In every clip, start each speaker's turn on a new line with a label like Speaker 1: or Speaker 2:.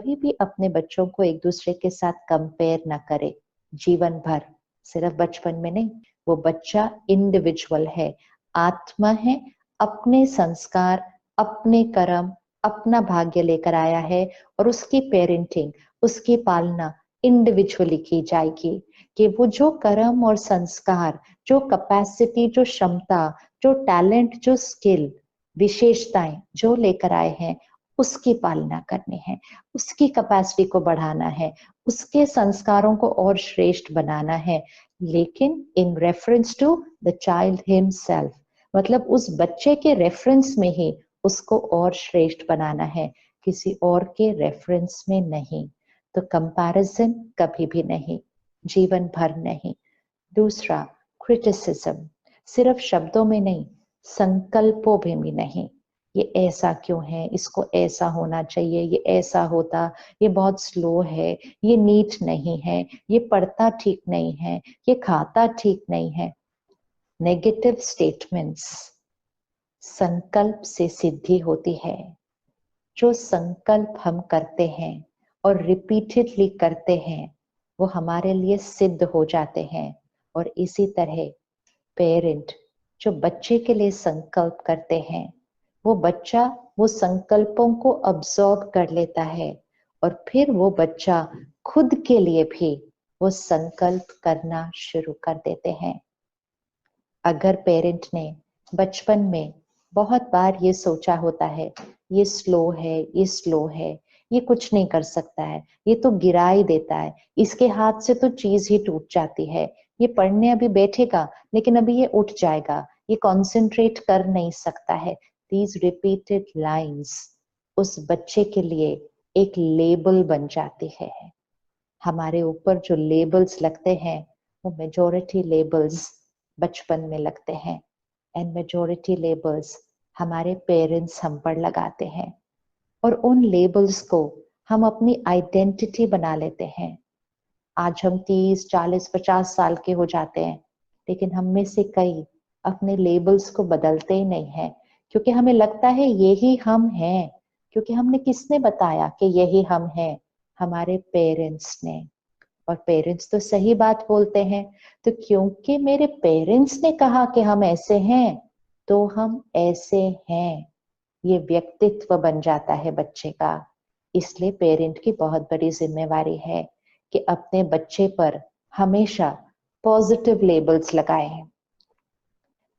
Speaker 1: कभी भी अपने बच्चों को एक दूसरे के साथ कंपेयर ना करे जीवन भर, सिर्फ बचपन में नहीं। वो बच्चा इंडिविजुअल है, आत्मा है, अपने संस्कार, अपने कर्म, अपना भाग्य लेकर आया है और उसकी पेरेंटिंग, उसकी पालना इंडिविजुअली की जाएगी। कि वो जो कर्म और संस्कार, जो कैपेसिटी, जो क्षमता, जो टैलेंट, जो स्किल, विशेषताएं जो लेकर आए हैं उसकी पालना करनी है, उसकी कैपेसिटी को बढ़ाना है, उसके संस्कारों को और श्रेष्ठ बनाना है, लेकिन in reference to the child himself, मतलब उस बच्चे के रेफरेंस में ही उसको और श्रेष्ठ बनाना है, किसी और के रेफरेंस में नहीं। तो कंपैरिजन कभी भी नहीं, जीवन भर नहीं। दूसरा, क्रिटिसिज्म, सिर्फ शब्दों में नहीं, संकल्पों में भी नहीं। ये ऐसा क्यों है, इसको ऐसा होना चाहिए, ये ऐसा होता, ये बहुत स्लो है, ये नीट नहीं है, ये पढ़ता ठीक नहीं है, ये खाता ठीक नहीं है। नेगेटिव स्टेटमेंट्स, संकल्प से सिद्धि होती है। जो संकल्प हम करते हैं और रिपीटेडली करते हैं वो हमारे लिए सिद्ध हो जाते हैं। और इसी तरह पेरेंट जो बच्चे के लिए संकल्प करते हैं, वो बच्चा वो संकल्पों को अब्सॉर्ब कर लेता है और फिर वो बच्चा खुद के लिए भी वो संकल्प करना शुरू कर देते हैं। अगर पेरेंट ने बचपन में बहुत बार ये सोचा होता है, ये स्लो है, ये स्लो है, ये कुछ नहीं कर सकता है, ये तो गिरा ही देता है, इसके हाथ से तो चीज ही टूट जाती है, ये पढ़ने अभी बैठेगा लेकिन अभी ये उठ जाएगा, ये कॉन्सेंट्रेट कर नहीं सकता है। दीज रिपीटेड लाइन्स उस बच्चे के लिए एक लेबल बन जाती है। हमारे ऊपर जो लेबल्स लगते हैं वो मेजॉरिटी लेबल्स बचपन में लगते हैं, एंड मेजॉरिटी लेबल्स हमारे पेरेंट्स हम पर लगाते हैं और उन लेबल्स को हम अपनी आइडेंटिटी बना लेते हैं। आज हम 30, 40, 50 साल के हो जाते हैं, लेकिन हम में से कई अपने लेबल्स को बदलते ही नहीं है, क्योंकि हमें लगता है यही हम हैं। क्योंकि हमने किसने बताया कि यही हम हैं? हमारे पेरेंट्स ने। और पेरेंट्स तो सही बात बोलते हैं, तो क्योंकि मेरे पेरेंट्स ने कहा कि हम ऐसे हैं तो हम ऐसे हैं, ये व्यक्तित्व बन जाता है बच्चे का। इसलिए पेरेंट की बहुत बड़ी जिम्मेवारी है कि अपने बच्चे पर हमेशा पॉजिटिव लेबल्स लगाएं,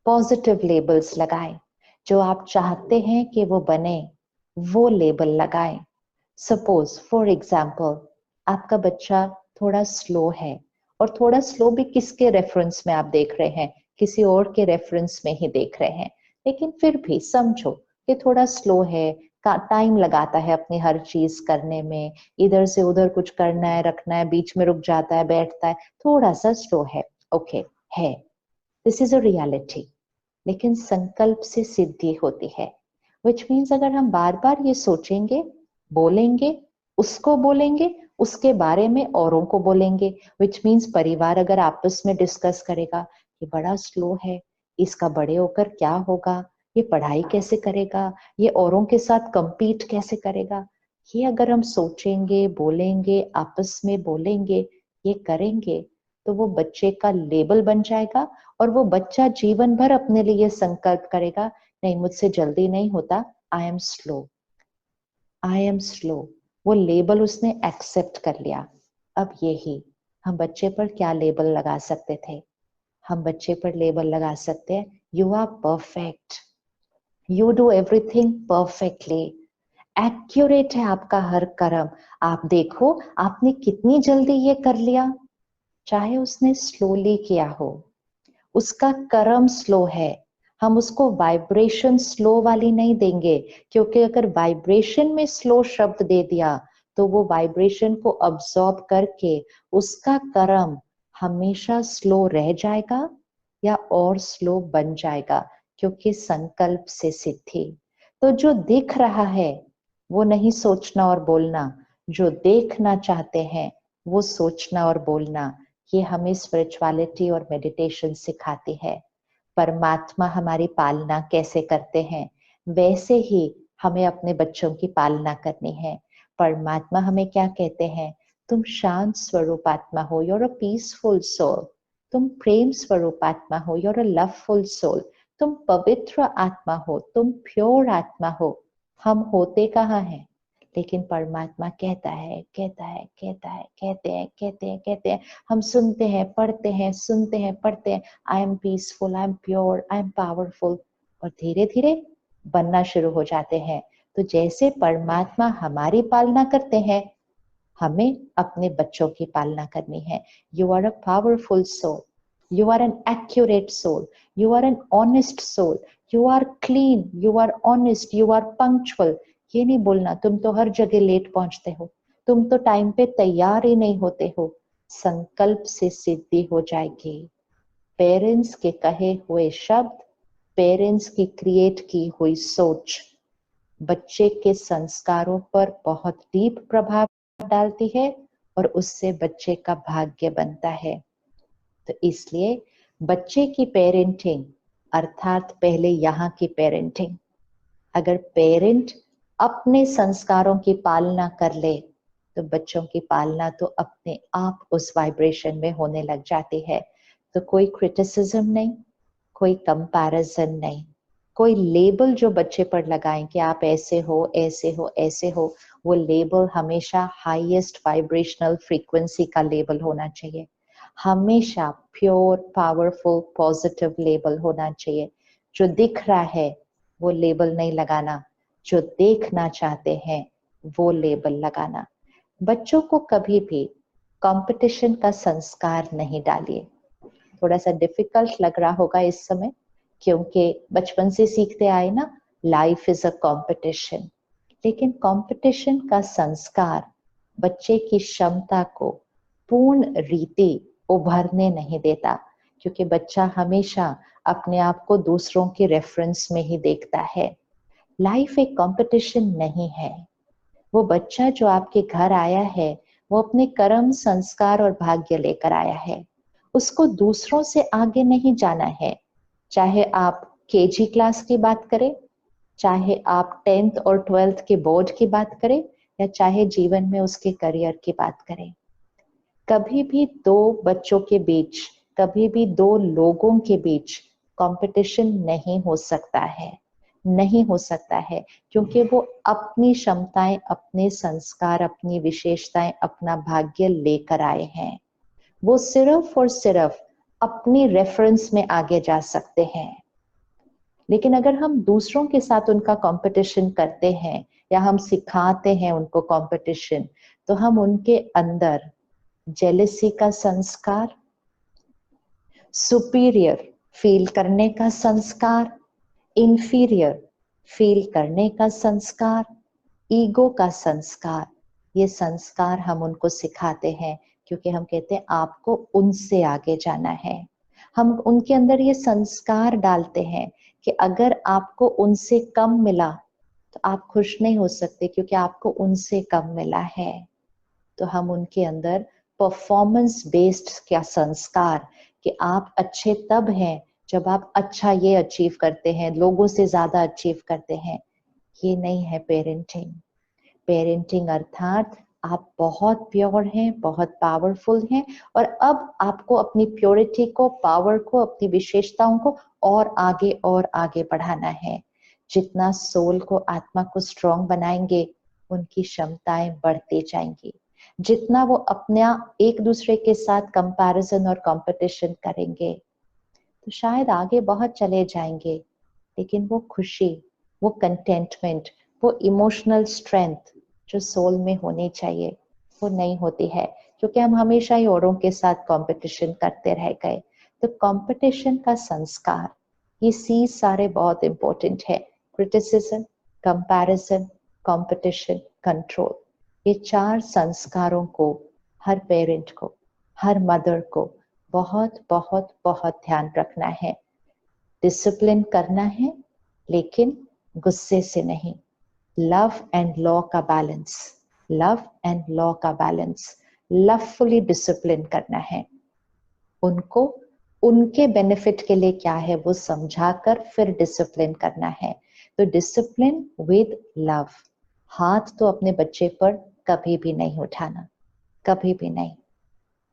Speaker 1: पॉजिटिव लेबल्स लगाएं। जो आप चाहते हैं कि वो बने वो लेबल लगाएं। सपोज फॉर एग्जाम्पल आपका बच्चा थोड़ा स्लो है, और थोड़ा स्लो भी किसके रेफरेंस में आप देख रहे हैं? किसी और के रेफरेंस में ही देख रहे हैं, लेकिन फिर भी समझो कि थोड़ा स्लो है, टाइम लगाता है अपनी हर चीज करने में, इधर से उधर कुछ करना है, रखना है, बीच में रुक जाता है, बैठता है, थोड़ा सा स्लो है। ओके, है, दिस इज अ रियलिटी। लेकिन संकल्प से सिद्धि होती है, विच मीन्स अगर हम बार बार ये सोचेंगे, बोलेंगे, उसको बोलेंगे, उसके बारे में औरों को बोलेंगे, विच मीन्स परिवार अगर आपस में डिस्कस करेगा, ये बड़ा स्लो है, इसका बड़े होकर क्या होगा, ये पढ़ाई कैसे करेगा, ये औरों के साथ compete कैसे करेगा, ये अगर हम सोचेंगे, बोलेंगे, आपस में बोलेंगे, ये करेंगे, तो वो बच्चे का लेबल बन जाएगा। और वो बच्चा जीवन भर अपने लिए संकल्प करेगा, नहीं मुझसे जल्दी नहीं होता, I am slow, I am slow. वो लेबल उसने एक्सेप्ट कर लिया। अब यही हम बच्चे पर क्या लेबल लगा सकते थे? हम बच्चे पर लेबल लगा सकते हैं, you are perfect, you do everything perfectly, accurate है आपका हर कर्म, आप देखो आपने कितनी जल्दी ये कर लिया। चाहे उसने स्लोली किया हो, उसका कर्म स्लो है, हम उसको वाइब्रेशन स्लो वाली नहीं देंगे, क्योंकि अगर वाइब्रेशन में स्लो शब्द दे दिया तो वो वाइब्रेशन को अब्सॉर्ब करके उसका कर्म हमेशा स्लो रह जाएगा या और स्लो बन जाएगा, क्योंकि संकल्प से सिद्धि। तो जो दिख रहा है वो नहीं सोचना और बोलना, जो देखना चाहते हैं वो सोचना और बोलना, ये हमें स्पिरिचुअलिटी और मेडिटेशन सिखाती है। परमात्मा हमारी पालना कैसे करते हैं वैसे ही हमें अपने बच्चों की पालना करनी है। परमात्मा हमें क्या कहते हैं? तुम शांत स्वरूप आत्मा हो, you're a peaceful soul। तुम प्रेम स्वरूप आत्मा हो, you're a loveful soul। तुम पवित्र आत्मा हो, तुम प्योर आत्मा हो। हम होते कहाँ हैं? लेकिन परमात्मा कहता है, कहता है, कहता है, कहते हैं, कहते हैं, कहते हैं। हम सुनते हैं, पढ़ते हैं, सुनते हैं, पढ़ते हैं, I am peaceful, I am pure, I am powerful, और धीरे धीरे बनना शुरू हो जाते हैं। तो जैसे परमात्मा हमारी पालना करते हैं, हमें अपने बच्चों की पालना करनी है। You are a powerful soul, you are an accurate soul, you are an honest soul, you are clean, you are honest, you are punctual. ये नहीं बोलना तुम तो हर जगह लेट पहुंचते हो, तुम तो टाइम पे तैयार ही नहीं होते हो। संकल्प से सिद्धि हो जाएगी। पेरेंट्स के कहे हुए शब्द, पेरेंट्स की क्रिएट की हुई सोच बच्चे के संस्कारों पर बहुत डीप प्रभाव डालती है और उससे बच्चे का भाग्य बनता है। तो इसलिए बच्चे की पेरेंटिंग अर्थात पहले यहाँ की पेरेंटिंग, अगर पेरेंट अपने संस्कारों की पालना कर ले तो बच्चों की पालना तो अपने आप उस वाइब्रेशन में होने लग जाती है। तो कोई क्रिटिसिज्म नहीं, कोई कंपैरिजन नहीं, कोई लेबल जो बच्चे पर लगाएं कि आप ऐसे हो, ऐसे हो, ऐसे हो, वो लेबल हमेशा हाईएस्ट वाइब्रेशनल फ्रीक्वेंसी का लेबल होना चाहिए। हमेशा प्योर, पावरफुल, पॉजिटिव लेबल होना चाहिए। जो दिख रहा है वो लेबल नहीं लगाना, जो देखना चाहते हैं वो लेबल लगाना। बच्चों को कभी भी कंपटीशन का संस्कार नहीं डालिए। थोड़ा सा डिफिकल्ट लग रहा होगा इस समय, क्योंकि बचपन से सीखते आए ना, लाइफ इज अ कंपटीशन। लेकिन कंपटीशन का संस्कार बच्चे की क्षमता को पूर्ण रीति उभरने नहीं देता, क्योंकि बच्चा हमेशा अपने आप को दूसरों के रेफरेंस में ही देखता है। लाइफ एक कंपटीशन नहीं है। वो बच्चा जो आपके घर आया है वो अपने कर्म, संस्कार और भाग्य लेकर आया है। उसको दूसरों से आगे नहीं जाना है। चाहे आप केजी क्लास की बात करें, चाहे आप 10th और 12th के बोर्ड की बात करें, या चाहे जीवन में उसके करियर की बात करें, कभी भी दो बच्चों के बीच, कभी भी दो लोगों के बीच कंपटीशन नहीं हो सकता है, नहीं हो सकता है, क्योंकि वो अपनी क्षमताएं, अपने संस्कार, अपनी विशेषताएं, अपना भाग्य लेकर आए हैं। वो सिर्फ और सिर्फ अपनी रेफरेंस में आगे जा सकते हैं। लेकिन अगर हम दूसरों के साथ उनका कंपटीशन करते हैं या हम सिखाते हैं उनको कंपटीशन, तो हम उनके अंदर जेलसी का संस्कार, सुपीरियर फील करने का संस्कार, इंफीरियर फील करने का संस्कार, ईगो का संस्कार, ये संस्कार हम उनको सिखाते हैं, क्योंकि हम कहते हैं आपको उनसे आगे जाना है। हम उनके अंदर ये संस्कार डालते हैं कि अगर आपको उनसे कम मिला तो आप खुश नहीं हो सकते, क्योंकि आपको उनसे कम मिला है। तो हम उनके अंदर परफॉर्मेंस बेस्ड क्या संस्कार, कि आप अच्छे तब हैं जब आप अच्छा ये अचीव करते हैं, लोगों से ज्यादा अचीव करते हैं, ये नहीं है पेरेंटिंग। पेरेंटिंग अर्थात आप बहुत प्योर हैं, बहुत पावरफुल हैं, और अब आपको अपनी प्योरिटी को, पावर को, अपनी विशेषताओं को और आगे बढ़ाना है। जितना सोल को, आत्मा को स्ट्रॉन्ग बनाएंगे, उनकी क्षमताएं बढ़ती जाएंगी। जितना वो अपना एक दूसरे के साथ कंपैरिजन और कंपटीशन करेंगे तो शायद आगे बहुत चले जाएंगे, लेकिन वो खुशी, वो कंटेंटमेंट, वो इमोशनल स्ट्रेंथ जो सोल में होनी चाहिए वो नहीं होती है, क्योंकि हम हमेशा ही औरों के साथ कंपटीशन करते रह गए। तो कंपटीशन का संस्कार, ये सी सारे बहुत इंपॉर्टेंट है। क्रिटिसिज्म, कंपैरिजन, कंपटीशन, कंट्रोल, ये चार संस्कारों को हर पेरेंट को, हर मदर को बहुत बहुत बहुत ध्यान रखना है। डिसिप्लिन करना है, लेकिन गुस्से से नहीं। लव एंड लॉ का बैलेंस, लव एंड लॉ का बैलेंस, लवफुली डिसिप्लिन करना है। उनको उनके बेनिफिट के लिए क्या है वो समझाकर फिर डिसिप्लिन करना है। तो डिसिप्लिन विद लव। हाथ तो अपने बच्चे पर कभी भी नहीं उठाना, कभी भी नहीं।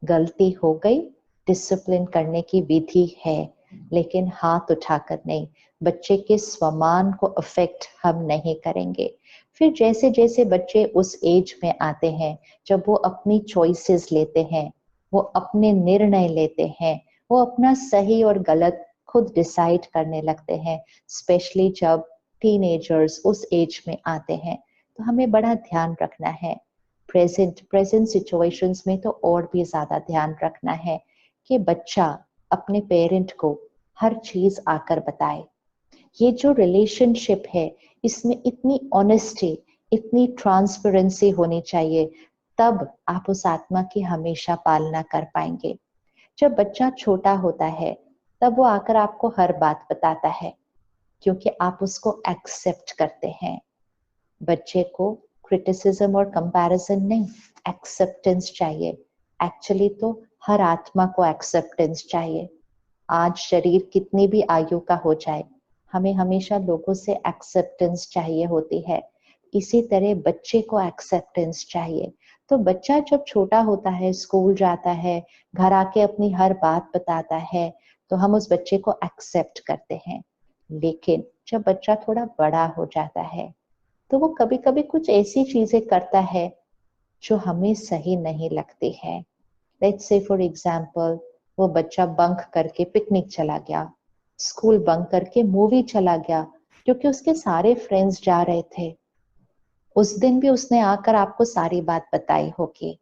Speaker 1: गलती हो गई, डिसिप्लिन करने की विधि है, लेकिन हाथ उठाकर नहीं। बच्चे के स्वमान को अफेक्ट हम नहीं करेंगे। फिर जैसे जैसे बच्चे उस एज में आते हैं, जब वो अपनी चॉइसेस लेते हैं, वो अपने निर्णय लेते हैं, वो अपना सही और गलत खुद डिसाइड करने लगते हैं, स्पेशली जब टीनेजर्स उस एज में आते हैं, तो हमें बड़ा ध्यान रखना है। प्रेजेंट सिचुएशंस में तो और भी ज्यादा ध्यान रखना है कि बच्चा अपने पेरेंट को हर चीज आकर बताए। ये जो रिलेशनशिप है, इसमें इतनी ऑनेस्टी, इतनी ट्रांसपेरेंसी होनी चाहिए, तब आप उस आत्मा की हमेशा पालना कर पाएंगे। जब बच्चा छोटा होता है, तब वो आकर आपको हर बात बताता है, क्योंकि आप उसको एक्सेप्ट करते हैं। बच्चे को क्रिटिसिज्म और कंपैरिजन नहीं, एक्सेप्टेंस चाहिए। एक्चुअली तो हर आत्मा को एक्सेप्टेंस चाहिए। आज शरीर कितनी भी आयु का हो जाए, हमें हमेशा लोगों से एक्सेप्टेंस चाहिए होती है। इसी तरह बच्चे को एक्सेप्टेंस चाहिए। तो बच्चा जब छोटा होता है, स्कूल जाता है, घर आके अपनी हर बात बताता है, तो हम उस बच्चे को एक्सेप्ट करते हैं। लेकिन जब बच्चा थोड़ा बड़ा हो जाता है, तो वो कभी कभी कुछ ऐसी चीजें करता है जो हमें सही नहीं लगती है। लेट्स से फॉर एग्जाम्पल, वो बच्चा बंक करके पिकनिक चला गया, स्कूल बंक करके मूवी चला गया, क्योंकि उसके सारे फ्रेंड्स जा रहे थे। उस दिन भी उसने आकर आपको सारी बात बताई होगी,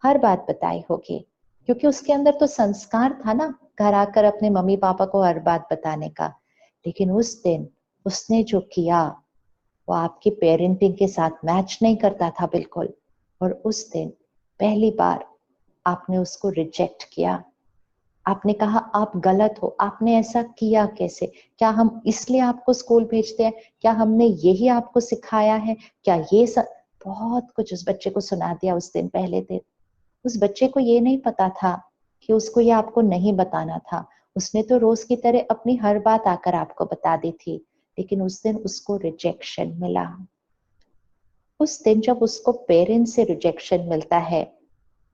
Speaker 1: हर बात बताई होगी, क्योंकि उसके अंदर तो संस्कार था ना, घर आकर अपने मम्मी पापा को हर बात बताने का। लेकिन उस दिन उसने जो किया, वो आपकी पेरेंटिंग के साथ मैच नहीं करता था बिल्कुल। और उस दिन पहली बार आपने उसको रिजेक्ट किया। आपने कहा आप गलत हो, आपने ऐसा किया कैसे? क्या हम इसलिए आपको स्कूल भेजते हैं? क्या हमने यही आपको सिखाया है? क्या ये सब? बहुत कुछ उस बच्चे को सुना दिया उस दिन, पहले दिन। उस बच्चे को ये नहीं पता था कि उसको ये आपको नहीं बताना था। उसने तो रोज की तरह अपनी हर बात आकर आपको बता दी थी, लेकिन उस दिन उसको रिजेक्शन मिला। उस दिन जब उसको पेरेंट्स से रिजेक्शन मिलता है,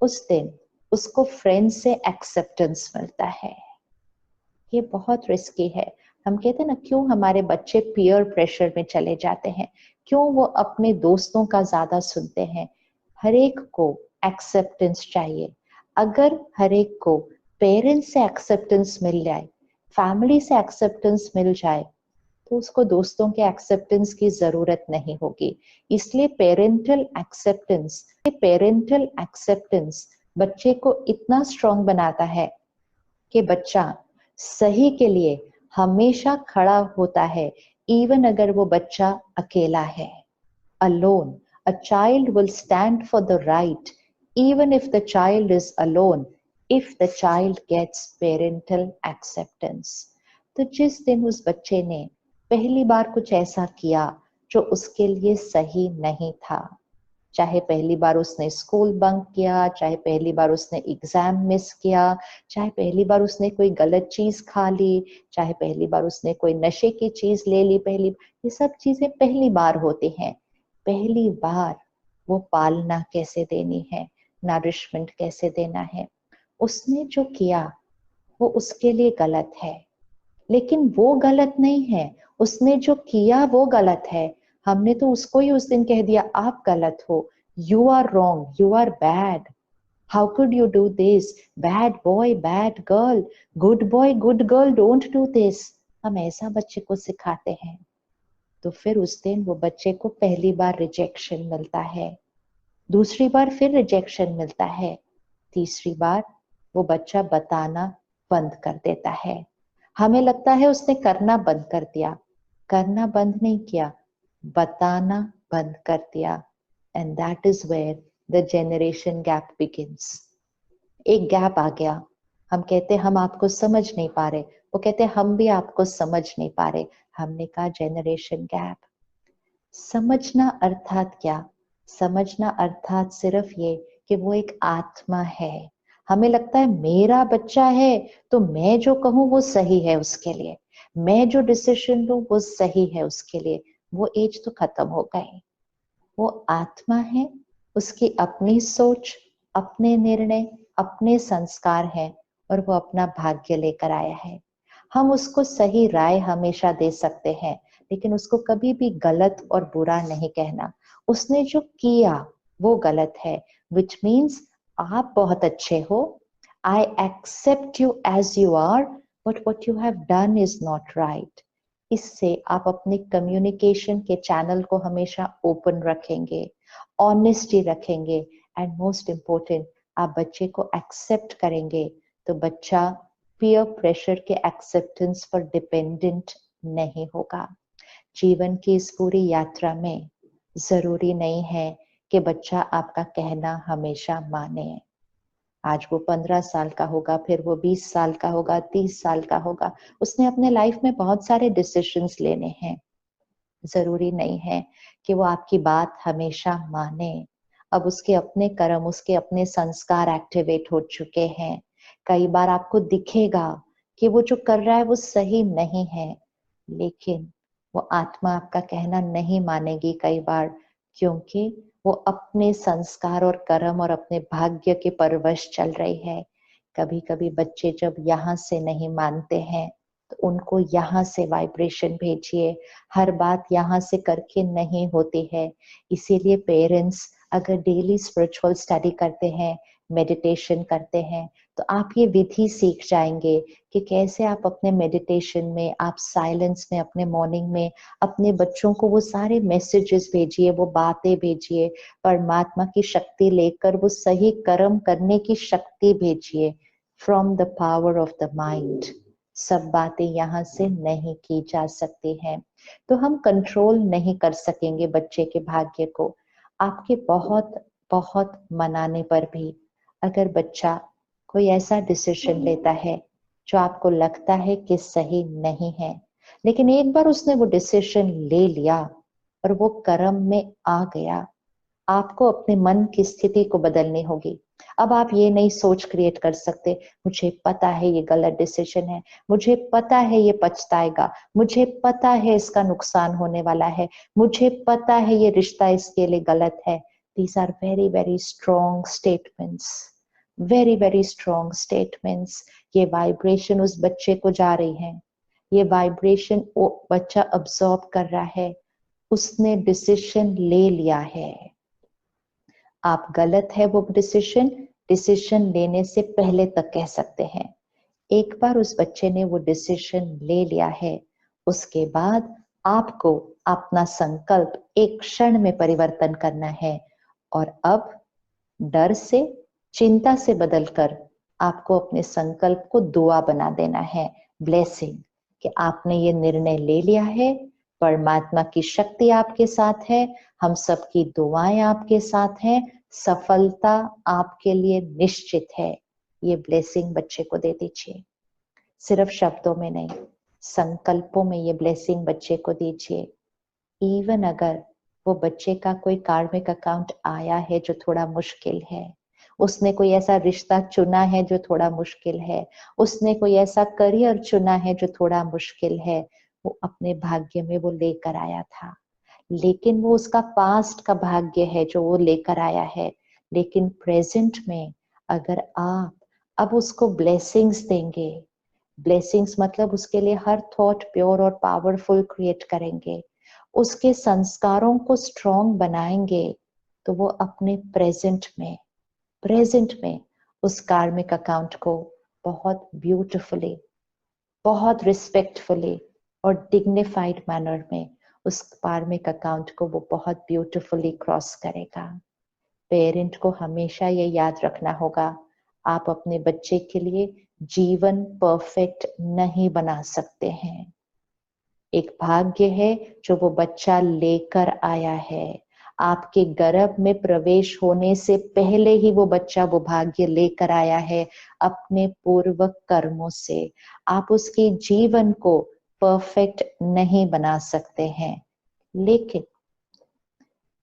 Speaker 1: उस दिन उसको फ्रेंड से एक्सेप्टेंस मिलता है। ये बहुत रिस्की है। हम कहते हैं ना, क्यों हमारे बच्चे पीयर प्रेशर में चले जाते हैं, क्यों वो अपने दोस्तों का ज्यादा सुनते हैं। हर एक को एक्सेप्टेंस चाहिए। अगर हर एक को पेरेंट्स से एक्सेप्टेंस मिल जाए, फैमिली से एक्सेप्टेंस मिल जाए, तो उसको दोस्तों के एक्सेप्टेंस की जरूरत नहीं होगी। इसलिए पेरेंटल एक्सेप्टेंस बच्चे को इतना स्ट्रांग बनाता है कि बच्चा सही के लिए हमेशा खड़ा होता है, इवन अगर वो बच्चा अकेला है। alone, a child will stand for the right even if the child is alone, if the child gets parental acceptance। तो जिस दिन उस बच्चे ने पहली बार कुछ ऐसा किया जो उसके लिए सही नहीं था, चाहे पहली बार उसने स्कूल बंक किया, चाहे पहली बार उसने एग्जाम मिस किया, चाहे पहली बार उसने कोई गलत चीज खा ली, चाहे पहली बार उसने कोई नशे की चीज ले ली, ये सब चीजें पहली बार होती हैं। पहली बार वो पालना कैसे देनी है, नरिशमेंट कैसे देना है, उसने जो किया वो उसके लिए गलत है। लेकिन वो गलत नहीं है, उसने जो किया वो गलत है। हमने तो उसको ही उस दिन कह दिया आप गलत हो, you are wrong, you are bad, how could you do this, bad boy bad girl, good boy good girl, don't do this. हम ऐसा बच्चे को सिखाते हैं। तो फिर उस दिन वो बच्चे को पहली बार रिजेक्शन मिलता है, दूसरी बार फिर रिजेक्शन मिलता है, तीसरी बार वो बच्चा बताना बंद कर देता है। हमें लगता है उसने करना बंद कर दिया, करना बंद नहीं किया, बताना बंद कर दिया। And that is where the generation gap begins. एक गैप आ गया। हम कहते हम आपको समझ नहीं पा रहे, वो कहते हम भी आपको समझ नहीं पा रहे। हमने कहा जनरेशन गैप। समझना अर्थात क्या? समझना अर्थात सिर्फ ये कि वो एक आत्मा है। हमें लगता है मेरा बच्चा है तो मैं जो कहूं वो सही है उसके लिए, मैं जो डिसीजन लूं वो सही है उसके लिए। वो एज तो खत्म हो गई। वो आत्मा है, उसकी अपनी सोच, अपने निर्णय, अपने संस्कार हैं और वो अपना भाग्य लेकर आया है। हम उसको सही राय हमेशा दे सकते हैं, लेकिन उसको कभी भी गलत और बुरा नहीं कहना। उसने जो किया वो गलत है, विच मीन्स आप बहुत अच्छे हो, I accept you as you are, but what you have done is not right. इससे आप अपने कम्युनिकेशन के चैनल को हमेशा ओपन रखेंगे, ऑनेस्टी रखेंगे, एंड मोस्ट इम्पोर्टेंट आप बच्चे को एक्सेप्ट करेंगे, तो बच्चा पीयर प्रेशर के एक्सेप्टेंस पर डिपेंडेंट नहीं होगा। जीवन की इस पूरी यात्रा में जरूरी नहीं है कि बच्चा आपका कहना हमेशा माने। आज वो 15 साल का होगा, फिर वो 20 साल का होगा, 30 साल का होगा, उसने अपने लाइफ में बहुत सारे डिसीजंस लेने हैं। जरूरी नहीं है कि वो आपकी बात हमेशा माने। अब उसके अपने कर्म, उसके अपने संस्कार एक्टिवेट हो चुके हैं। कई बार आपको दिखेगा कि वो जो कर रहा है वो सही नहीं है, लेकिन वो आत्मा आपका कहना नहीं मानेगी कई बार, क्योंकि वो अपने संस्कार और कर्म और अपने भाग्य के परवश चल रही है। कभी कभी बच्चे जब यहाँ से नहीं मानते हैं, तो उनको यहाँ से वाइब्रेशन भेजिए। हर बात यहाँ से करके नहीं होती है। इसीलिए पेरेंट्स अगर डेली स्पिरिचुअल स्टडी करते हैं, मेडिटेशन करते हैं, तो आप ये विधि सीख जाएंगे कि कैसे आप अपने मेडिटेशन में, आप साइलेंस में, अपने मॉर्निंग में अपने बच्चों को वो सारे मैसेजेस भेजिए, वो बातें भेजिए, परमात्मा की शक्ति लेकर वो सही कर्म करने की शक्ति भेजिए, from the power of the mind. सब बातें यहाँ से नहीं की जा सकती हैं, तो हम कंट्रोल नहीं कर सकेंगे बच्चे के भाग्य को। आपके बहुत बहुत मनाने पर भी अगर बच्चा कोई ऐसा डिसीजन लेता है जो आपको लगता है कि सही नहीं है, लेकिन एक बार उसने वो डिसीजन ले लिया और वो कर्म में आ गया, आपको अपने मन की स्थिति को बदलनी होगी। अब आप ये नहीं सोच क्रिएट कर सकते, मुझे पता है ये गलत डिसीजन है, मुझे पता है ये पछताएगा, मुझे पता है इसका नुकसान होने वाला है, मुझे पता है ये रिश्ता इसके लिए गलत है। These are very very strong statements, very very strong statements. ये वाइब्रेशन उस बच्चे को जा रही है, ये वाइब्रेशन वो बच्चा अब्सॉर्ब कर रहा है, उसने डिसीजन ले लिया है। आप गलत है वो डिसीजन, डिसीजन लेने से पहले तक कह सकते हैं। एक बार उस बच्चे ने वो डिसीजन ले लिया है, उसके बाद आपको अपना संकल्प एक क्षण में परिवर्तन करना है, और अब डर से, चिंता से बदलकर आपको अपने संकल्प को दुआ बना देना है, ब्लेसिंग, कि आपने ये निर्णय ले लिया है, परमात्मा की शक्ति आपके साथ है, हम सबकी दुआएं आपके साथ हैं, सफलता आपके लिए निश्चित है। ये ब्लेसिंग बच्चे को दे दीजिए, सिर्फ शब्दों में नहीं, संकल्पों में ये ब्लेसिंग बच्चे को दीजिए। इवन अगर वो बच्चे का कोई कार्मिक अकाउंट आया है जो थोड़ा मुश्किल है, उसने कोई ऐसा रिश्ता चुना है जो थोड़ा मुश्किल है, उसने कोई ऐसा करियर चुना है जो थोड़ा मुश्किल है, वो अपने भाग्य में वो लेकर आया था, लेकिन वो उसका पास्ट का भाग्य है जो वो लेकर आया है। लेकिन प्रेजेंट में अगर आप अब उसको ब्लेसिंग्स देंगे, ब्लेसिंग्स मतलब उसके लिए हर थॉट प्योर और पावरफुल क्रिएट करेंगे, उसके संस्कारों को स्ट्रॉन्ग बनाएंगे, तो वो अपने प्रेजेंट में उस कार्मिक अकाउंट को बहुत ब्यूटिफुली, बहुत रिस्पेक्टफुली और डिग्निफाइड मैनर में उस कार्मिक अकाउंट को वो बहुत ब्यूटिफुली क्रॉस करेगा। पेरेंट को हमेशा ये याद रखना होगा, आप अपने बच्चे के लिए जीवन परफेक्ट नहीं बना सकते हैं। एक भाग्य है जो वो बच्चा लेकर आया है, आपके गर्भ में प्रवेश होने से पहले ही वो बच्चा वो भाग्य लेकर आया है अपने पूर्व कर्मों से। आप उसके जीवन को परफेक्ट नहीं बना सकते हैं, लेकिन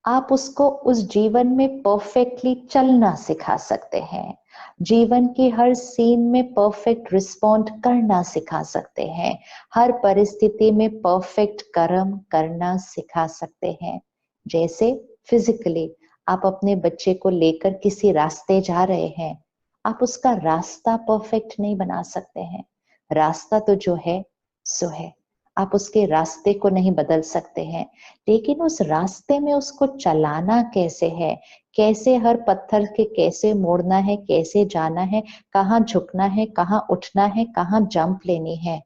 Speaker 1: आप उसको उस जीवन में परफेक्टली चलना सिखा सकते हैं, जीवन की हर सीन में परफेक्ट रिस्पॉन्ड करना सिखा सकते हैं, हर परिस्थिति में परफेक्ट कर्म करना सिखा सकते हैं। जैसे फिजिकली आप अपने बच्चे को लेकर किसी रास्ते जा रहे हैं, आप उसका रास्ता परफेक्ट नहीं बना सकते हैं। रास्ता तो जो है सो है, आप उसके रास्ते को नहीं बदल सकते हैं, लेकिन उस रास्ते में उसको चलाना कैसे है, कैसे हर पत्थर के कैसे मोड़ना है, कैसे जाना है, कहाँ झुकना है, कहाँ उठना है, कहाँ जंप लेनी है,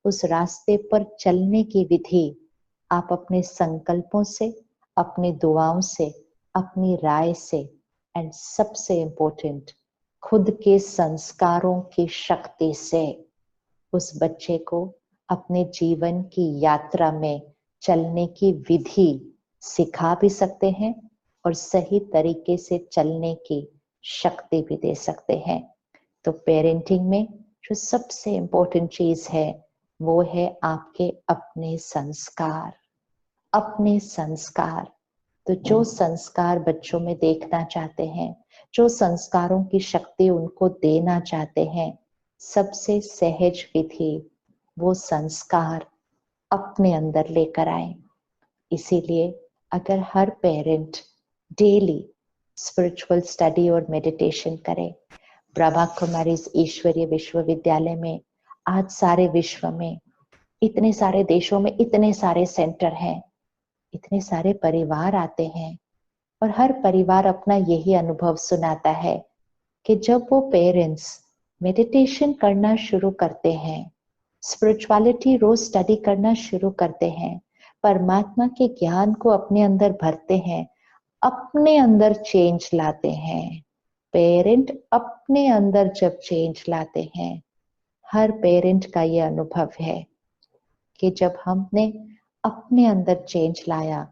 Speaker 1: उस रास्ते पर चलने की विधि आप अपने संकल्पों से, अपनी दुआओं से, अपनी राय से, एंड सबसे इम्पोर्टेंट खुद के संस्कारों की शक्ति से उस बच्चे को अपने जीवन की यात्रा में चलने की विधि सिखा भी सकते हैं और सही तरीके से चलने की शक्ति भी दे सकते हैं। तो पेरेंटिंग में जो सबसे इम्पोर्टेंट चीज है वो है आपके अपने संस्कार। अपने संस्कार, तो जो संस्कार बच्चों में देखना चाहते हैं, जो संस्कारों की शक्ति उनको देना चाहते हैं, सबसे सहज विधि वो संस्कार अपने अंदर लेकर आए। इसीलिए अगर हर पेरेंट डेली स्पिरिचुअल स्टडी और मेडिटेशन करे, ब्रह्मा कुमारी ईश्वरीय विश्वविद्यालय में आज सारे विश्व में इतने सारे देशों में इतने सारे सेंटर हैं, इतने सारे परिवार आते हैं और हर परिवार अपना यही अनुभव सुनाता है कि जब वो पेरेंट्स मेडिटेशन करना शुरू करते हैं, स्पिरिचुअलिटी रोज स्टडी करना शुरू करते हैं, परमात्मा के ज्ञान को अपने अंदर भरते हैं, अपने अंदर चेंज लाते हैं। पेरेंट अपने अंदर जब चेंज लाते हैं, हर पेरेंट का ये अनुभव है कि जब हमने अपने अंदर चेंज लाया,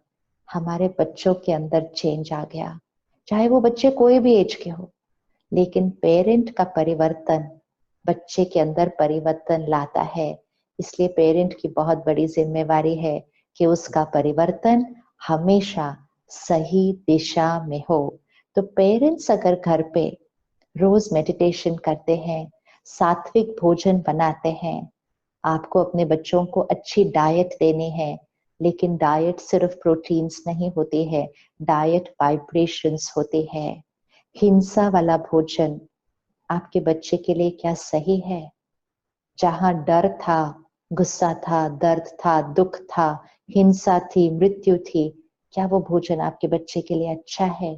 Speaker 1: हमारे बच्चों के अंदर चेंज आ गया, चाहे वो बच्चे कोई भी एज के हो। लेकिन पेरेंट का परिवर्तन बच्चे के अंदर परिवर्तन लाता है, इसलिए पेरेंट की बहुत बड़ी जिम्मेवारी है कि उसका परिवर्तन हमेशा सही दिशा में हो। तो पेरेंट्स अगर घर पे रोज मेडिटेशन करते हैं, सात्विक भोजन बनाते हैं, आपको अपने बच्चों को अच्छी डाइट देनी है, लेकिन डाइट सिर्फ प्रोटीन्स नहीं होती है, डाइट वाइब्रेशंस होती है। हिंसा वाला भोजन आपके बच्चे के लिए क्या सही है? जहां डर था, गुस्सा था, दर्द था, दुख था, हिंसा थी, मृत्यु थी, क्या वो भोजन आपके बच्चे के लिए अच्छा है?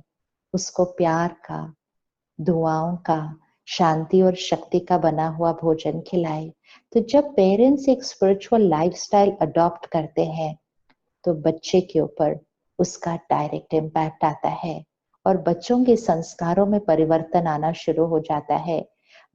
Speaker 1: उसको प्यार का, दुआओं का, शांति और शक्ति का बना हुआ भोजन खिलाए। तो जब पेरेंट्स एक स्पिरिचुअल लाइफस्टाइल अडॉप्ट करते हैं तो बच्चे के ऊपर उसका डायरेक्ट इम्पैक्ट आता है और बच्चों के संस्कारों में परिवर्तन आना शुरू हो जाता है।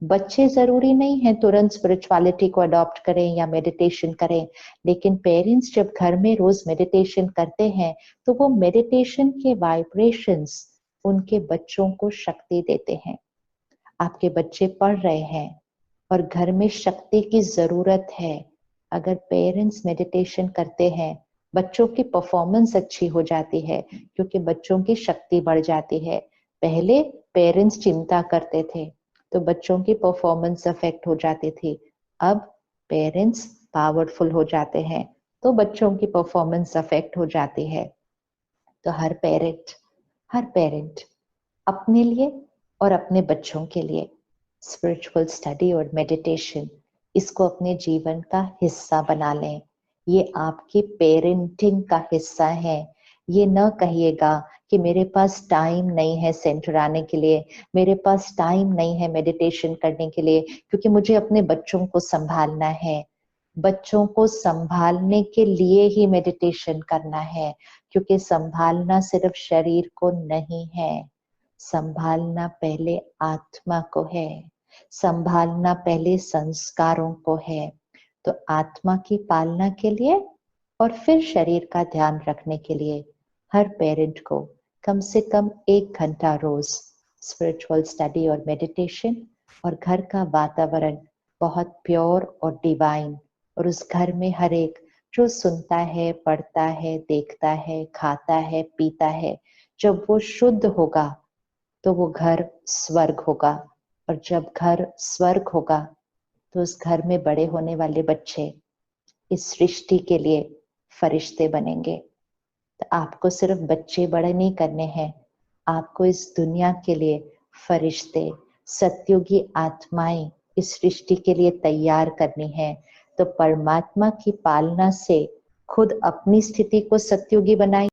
Speaker 1: बच्चे जरूरी नहीं है तुरंत स्पिरिचुअलिटी को अडॉप्ट करें या मेडिटेशन करें, लेकिन पेरेंट्स जब घर में रोज मेडिटेशन करते हैं तो वो मेडिटेशन के वाइब्रेशंस उनके बच्चों को शक्ति देते हैं। आपके बच्चे पढ़ रहे हैं और घर में शक्ति की जरूरत है, अगर पेरेंट्स मेडिटेशन करते हैं बच्चों की परफॉर्मेंस अच्छी हो जाती है, क्योंकि बच्चों की शक्ति बढ़ जाती है। पहले पेरेंट्स चिंता करते थे तो बच्चों की परफॉर्मेंस अफेक्ट हो जाती थी, अब पेरेंट्स पावरफुल हो जाते हैं तो बच्चों की परफॉर्मेंस अफेक्ट हो जाती है। तो हर पेरेंट अपने लिए और अपने बच्चों के लिए स्पिरिचुअल स्टडी और मेडिटेशन इसको अपने जीवन का हिस्सा बना लें। ये आपकी पेरेंटिंग का हिस्सा है। ये न कहिएगा कि मेरे पास टाइम नहीं है सेंटर आने के लिए, मेरे पास टाइम नहीं है मेडिटेशन करने के लिए, क्योंकि मुझे अपने बच्चों को संभालना है। बच्चों को संभालने के लिए ही मेडिटेशन करना है, क्योंकि संभालना सिर्फ शरीर को नहीं है, संभालना पहले आत्मा को है, संभालना पहले संस्कारों को है। तो आत्मा की पालना के लिए और फिर शरीर का ध्यान रखने के लिए हर पेरेंट को कम से कम 1 घंटा रोज स्पिरिचुअल स्टडी और मेडिटेशन, और घर का वातावरण बहुत प्योर और डिवाइन, और उस घर में हर एक जो सुनता है, पढ़ता है, देखता है, खाता है, पीता है, जब वो शुद्ध होगा तो वो घर स्वर्ग होगा, और जब घर स्वर्ग होगा तो उस घर में बड़े होने वाले बच्चे इस सृष्टि के लिए फरिश्ते बनेंगे। तो आपको सिर्फ बच्चे बड़े नहीं करने हैं, आपको इस दुनिया के लिए फरिश्ते, सत्युगी आत्माएं इस सृष्टि के लिए तैयार करनी है। तो परमात्मा की पालना से खुद अपनी स्थिति को सत्युगी बनाइए।